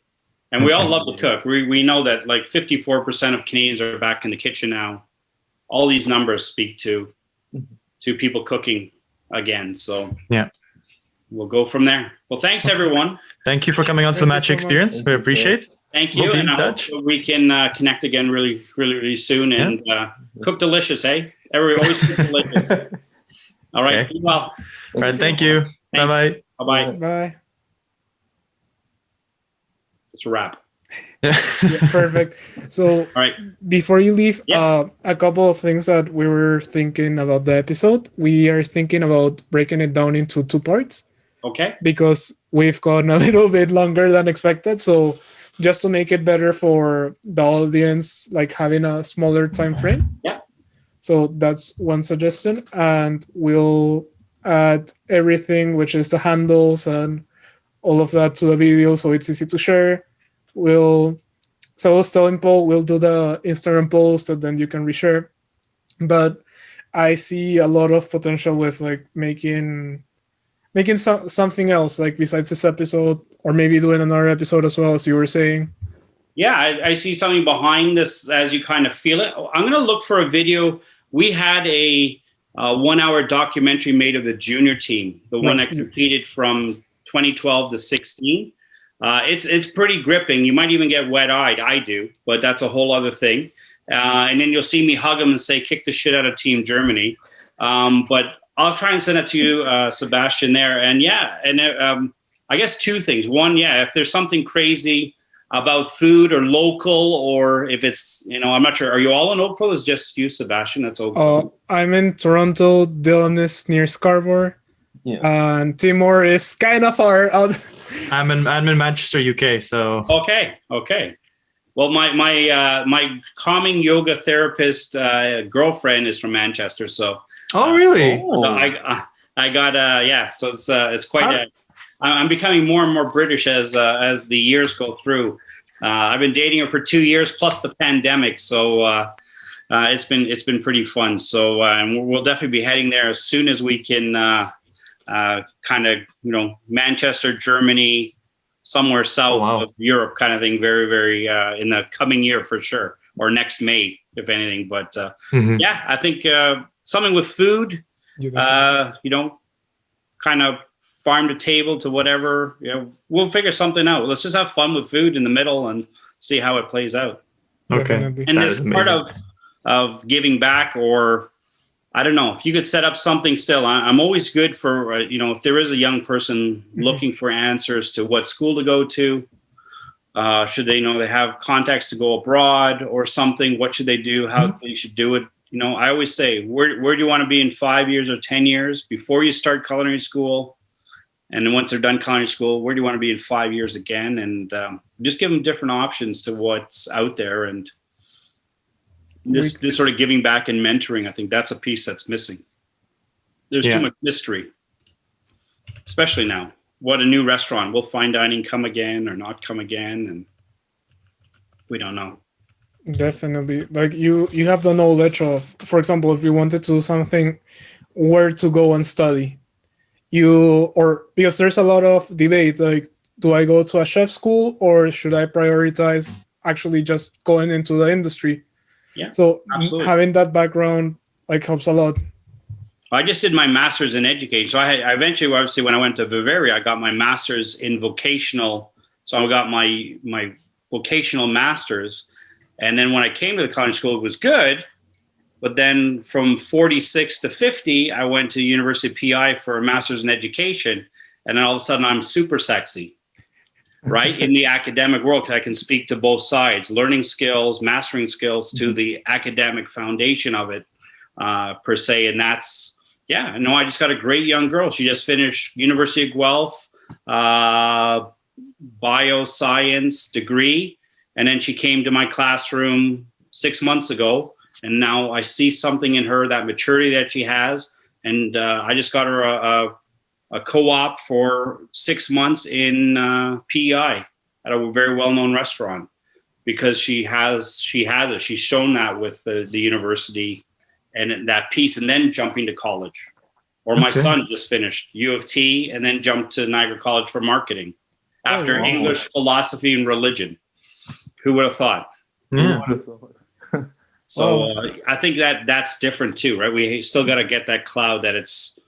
and we all love to cook. We know that like 54% of Canadians are back in the kitchen now. All these numbers speak to people cooking again. So we'll go from there. Well, thanks everyone. Thank you for coming on to the Matchii Experience. We appreciate it. Thank you. We'll be in and touch. We can connect again really, really, really soon and cook delicious, hey? Everybody always cook delicious. All right. Okay. Well. All right. Thank you. Bye-bye. Bye-bye. Bye. It's a wrap. Perfect. So all right. Before you leave, a couple of things that we were thinking about the episode. We are thinking about breaking it down into 2 parts. Okay. Because we've gone a little bit longer than expected. So just to make it better for the audience, like having a smaller time frame. Yeah. So that's one suggestion. And we'll add everything, which is the handles and all of that to the video so it's easy to share. So I was telling Paul, we'll do the Instagram post and then you can reshare. But I see a lot of potential with like making something else, like besides this episode, or maybe doing another episode as well, as you were saying. Yeah, I see something behind this as you kind of feel it. I'm going to look for a video. We had a 1-hour documentary made of the junior team, the one that competed from 2012 to 16. It's pretty gripping. You might even get wet-eyed. I do, but that's a whole other thing. And then you'll see me hug him and say, kick the shit out of Team Germany. But I'll try and send it to you, Sebastian, there. And I guess 2 things. One, if there's something crazy about food or local, or if it's, I'm not sure. Are you all in Oakville? Is just you, Sebastian? That's Oakville. I'm in Toronto. Dylan is near Scarborough. Yeah. And Timor is kind of far out. I'm in Manchester, UK. So okay. Well, my calming yoga therapist girlfriend is from Manchester, so. Oh, really? I got So it's quite. I'm becoming more and more British as the years go through. I've been dating her for 2 years plus the pandemic, so it's been pretty fun. So and we'll definitely be heading there as soon as we can. Kind of Manchester, Germany, somewhere south of Europe, kind of thing. Very, very in the coming year for sure, or next May, if anything. But I think something with food. Kind of farm to table to whatever. We'll figure something out. Let's just have fun with food in the middle and see how it plays out. Okay, definitely. And this part of giving back, or I don't know, if you could set up something still. I'm always good for, if there is a young person looking for answers to what school to go to, should they they have contacts to go abroad or something, what should they do, how they should do it. I always say, where do you want to be in 5 years or 10 years before you start culinary school? And then once they're done culinary school, where do you want to be in 5 years again? And just give them different options to what's out there. And this sort of giving back and mentoring, I think that's a piece that's missing. There's too much mystery, especially now. What a new restaurant, will fine dining come again or not come again? And we don't know. Definitely. Like you have the knowledge of, for example, if you wanted to do something, where to go and study. Because there's a lot of debate, like, do I go to a chef school or should I prioritize actually just going into the industry? Yeah. So absolutely. Having that background helps a lot. I just did my master's in education. So I eventually, obviously, when I went to Bavaria, I got my master's in vocational. So I got my vocational master's. And then when I came to the college school, it was good. But then from 46 to 50, I went to University of PI for a master's in education. And then all of a sudden, I'm super sexy, right? In the academic world, because I can speak to both sides, learning skills, mastering skills to the academic foundation of it, per se. And that's, yeah, no, I just got a great young girl. She just finished University of Guelph, bioscience degree. And then she came to my classroom 6 months ago. And now I see something in her, that maturity that she has. And I just got her a co-op for 6 months in PEI at a very well-known restaurant, because she has it. She's shown that with the university and that piece, and then jumping to college. Or my son just finished U of T and then jumped to Niagara College for marketing after English, philosophy, and religion. Who would have thought? Yeah. So I think that's different too, right? We still got to get that cloud that it's,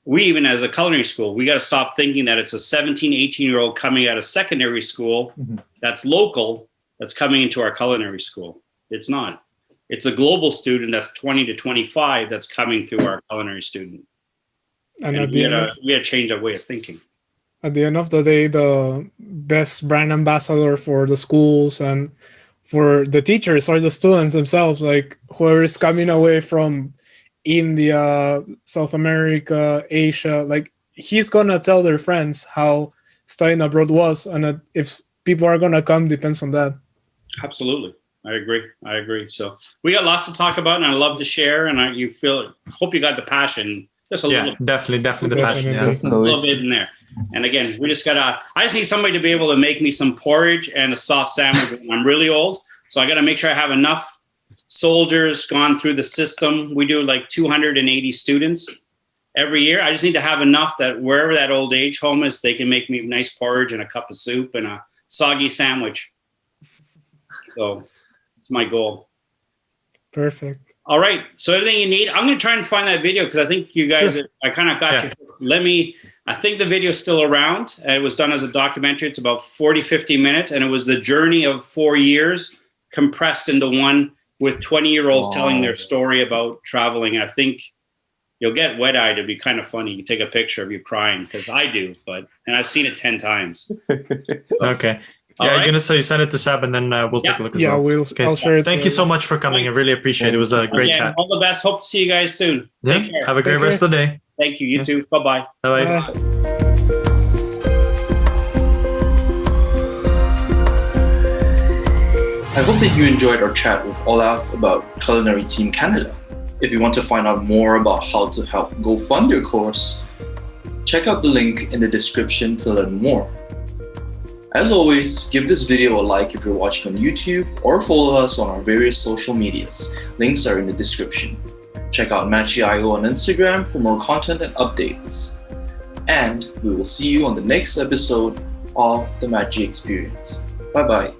we even as a culinary school, we got to stop thinking that it's a 17, 18-year-old coming out of secondary school that's local, that's coming into our culinary school. It's not. It's a global student that's 20 to 25 that's coming through our culinary student. And we got to change our way of thinking. At the end of the day, the best brand ambassador for the schools and for the teachers are the students themselves, like whoever is coming away from India, South America, Asia, like he's going to tell their friends how studying abroad was. And if people are going to come, depends on that. Absolutely. I agree. So we got lots to talk about, and I love to share. And hope you got the passion. Just a little. Definitely the passion. Yeah. A little bit in there. And again, I just need somebody to be able to make me some porridge and a soft sandwich when I'm really old. So I got to make sure I have enough soldiers gone through the system. We do like 280 students every year. I just need to have enough that wherever that old age home is, they can make me nice porridge and a cup of soup and a soggy sandwich. So it's my goal. Perfect. All right. So everything you need, I'm going to try and find that video because I think you guys, I kind of got you. I think the video is still around. It was done as a documentary. It's about 40, 50 minutes. And it was the journey of 4 years compressed into one with 20-year-olds telling their story about traveling. I think you'll get wet-eyed. It'd be kind of funny. You take a picture of you crying, because I do, and I've seen it 10 times. Okay. Yeah, you're going to say send it to Sab, and then we'll take a look as well. I'll share it. Thank you so much for coming. I really appreciate it. It was a great chat. All the best. Hope to see you guys soon. Take care. Have a great rest of the day. Thank you. You too. Bye-bye. Bye-bye. I hope that you enjoyed our chat with Olaf about Culinary Team Canada. If you want to find out more about how to help go fund your course, check out the link in the description to learn more. As always, give this video a like if you're watching on YouTube, or follow us on our various social medias. Links are in the description. Check out Matchii.io on Instagram for more content and updates. And we will see you on the next episode of the Matchii Experience. Bye-bye.